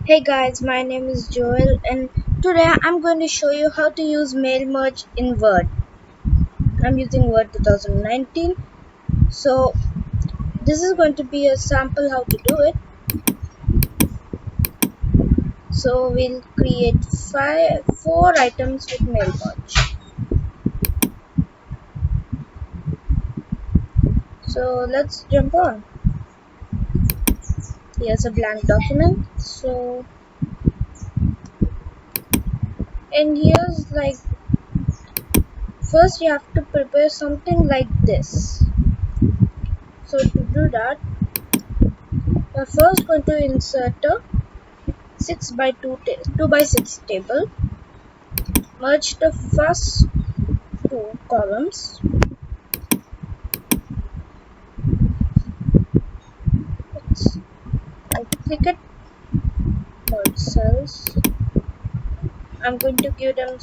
Hey guys, my name is Joel and today I'm going to show you how to use mail merge in Word. I'm using Word 2019. So this is going to be a sample how to do it. So we'll create four items with mail merge. So let's jump on. Here's a blank document. So and here's like first you have to prepare something like this. So to do that, we're first going to insert a 2 by 6 table. Merge the first two columns. Let's click it, merge cells. I'm going to give them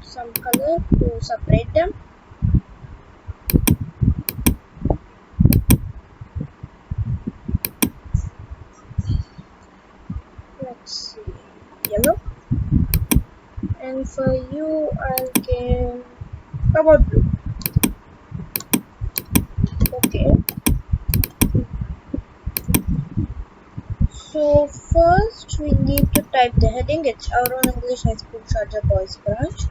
some color to separate them. Let's see, yellow. And for you, I'll give about blue. Okay. So first we need to type the heading. It's our own English High School Charger Boys branch.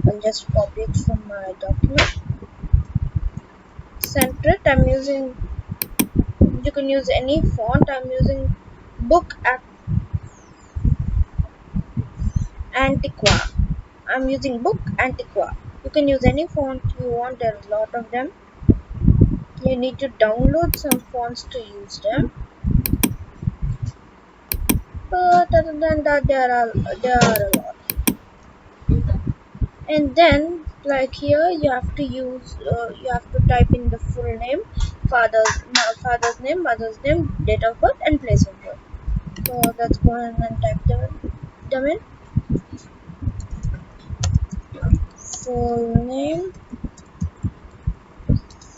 I'll just copy it from my document. Center it. I'm using. You can use any font. I'm using Book Antiqua. I'm using Book Antiqua. You can use any font you want. There are a lot of them. You need to download some fonts to use them. But other than that, there are a lot. And then, like here, you have to type in the full name, father's name, mother's name, date of birth, and place of birth. So let's go ahead and type them in. Full name,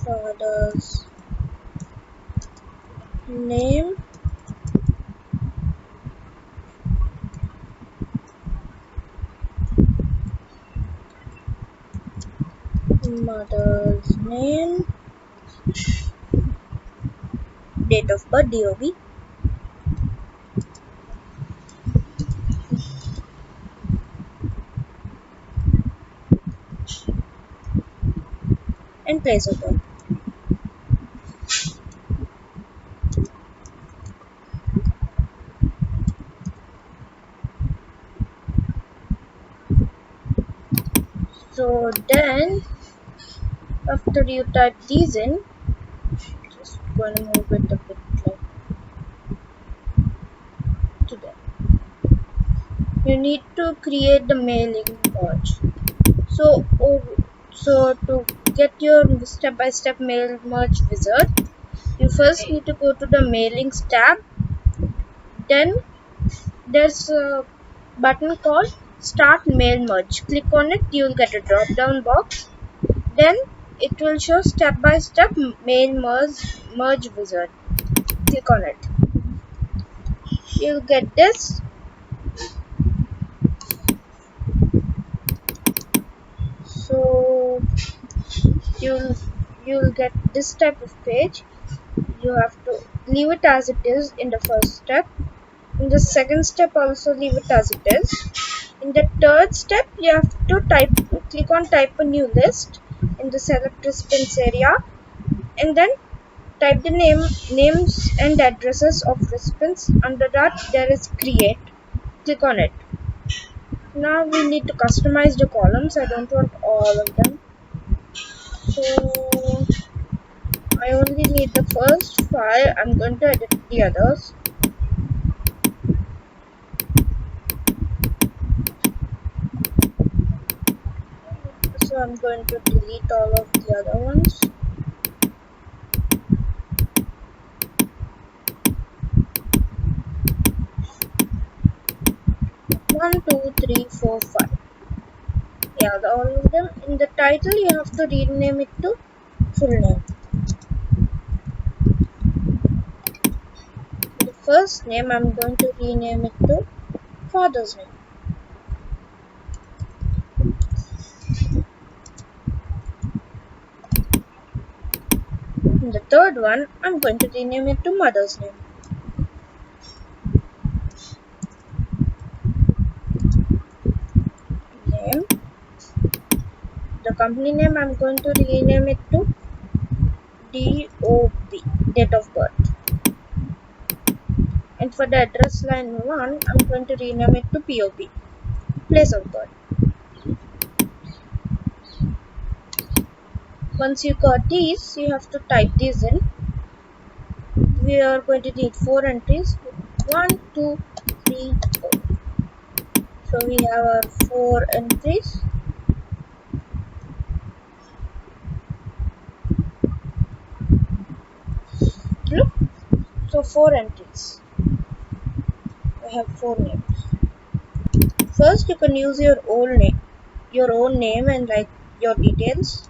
father's name, mother's name, date of birth, DOB, and place of birth. So then, after you type these in, just going to move it a bit like to there. You need to create the mailing merge. So, to get your step-by-step mail merge wizard, you first need to go to the mailings tab. Then there's a button called Start Mail Merge. Click on it. You will get a drop-down box. Then it will show step-by-step mail merge wizard. Click on it. You'll get this. So you'll get this type of page. You have to leave it as it is in the first step. In the second step, also leave it as it is. In the third step, you have to click on type a new list in the select recipients area, and then type the names and addresses of recipients. Under that, there is create. Click on it. Now we need to customize the columns. I don't want all of them. So I only need the first 5. I'm going to edit the others. So I'm going to delete all of the other ones. One, two, three, four, 5. Yeah, all of them. In the title, you have to rename it to full name. The first name, I'm going to rename it to father's name. In the third one, I'm going to rename it to mother's name. Name. The company name, I'm going to rename it to DOB, date of birth. And for the address line 1, I'm going to rename it to POB, place of birth. Once you got these, you have to type these in. We are going to need 4 entries. 1, 2, 3, 4. So we have our 4 entries. Look, so 4 entries. I have 4 names. First, you can use your own name and like your details.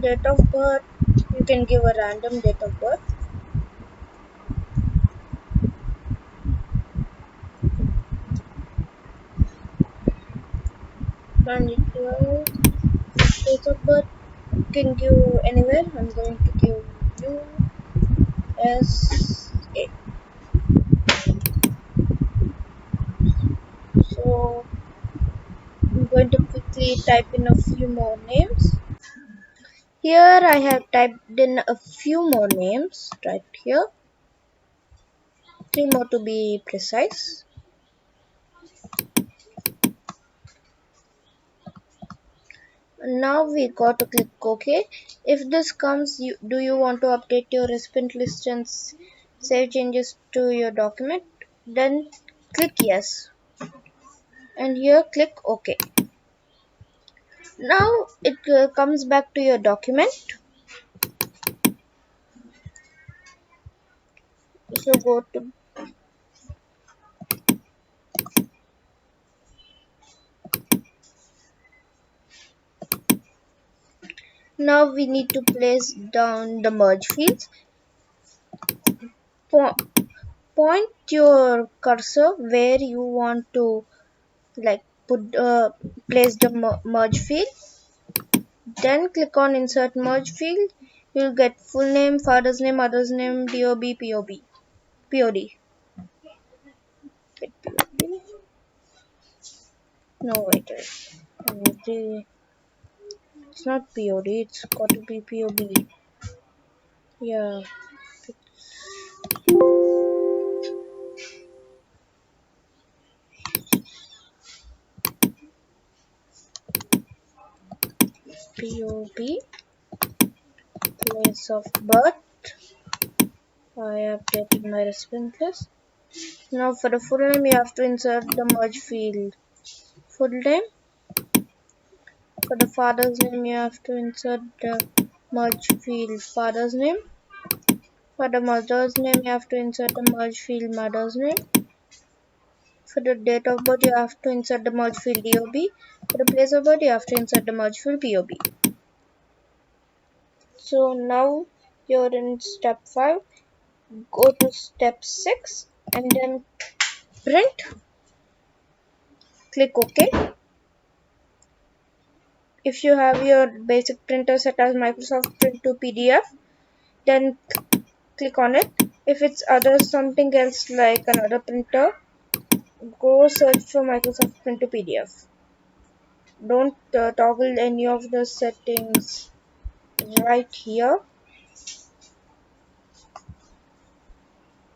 Date of birth, you can give a random date of birth. And date of birth, you can give anywhere. I'm going to give USA. So I'm going to quickly type in a few more names. Here I have typed in a few more names right here. 3 more to be precise. Now we got to click OK. If this comes, do you want to update your recipient list and save changes to your document? Then click yes. And here click OK. Now it comes back to your document. So go to now we need to place down the merge fields. Point your cursor where you want to like place the merge field. Then click on insert merge field. You'll get full name, father's name, mother's name, DOB, POD. No, wait. It's not POD, it's got to be POB. Yeah. POB, place of birth. I updated my recipient list. Now for the full name, you have to insert the merge field. Full name. For the father's name, you have to insert the merge field father's name. For the mother's name, you have to insert the merge field mother's name. For the date of birth, you have to insert the merge field DOB. For the place of birth, you have to insert the merge field POB. So now you're in step 5. Go to step 6 and then print. Click OK. If you have your basic printer set as Microsoft Print to PDF, then click on it. If it's something else like another printer, go search for Microsoft Print to PDF. Don't toggle any of the settings right here.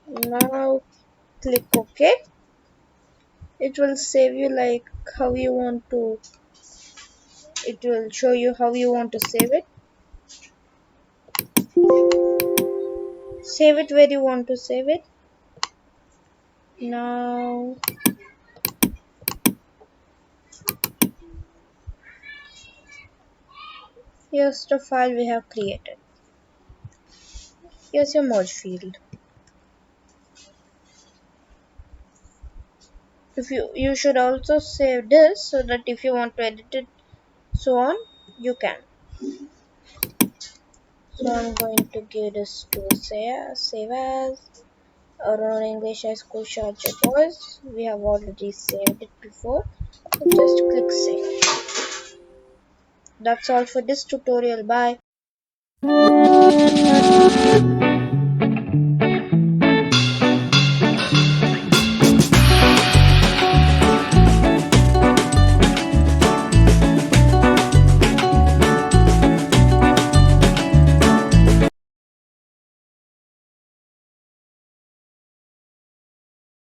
Now click OK. It will save you like how you want to. It will show you how you want to save it. Save it where you want to save it. Now Here's the file we have created. Here's your merge field. If you should also save this so that if you want to edit it so on, you can. So I'm going to give this to save as Aurora English High School Sharjah Boys. We have already saved it before. So just click save. That's all for this tutorial. Bye.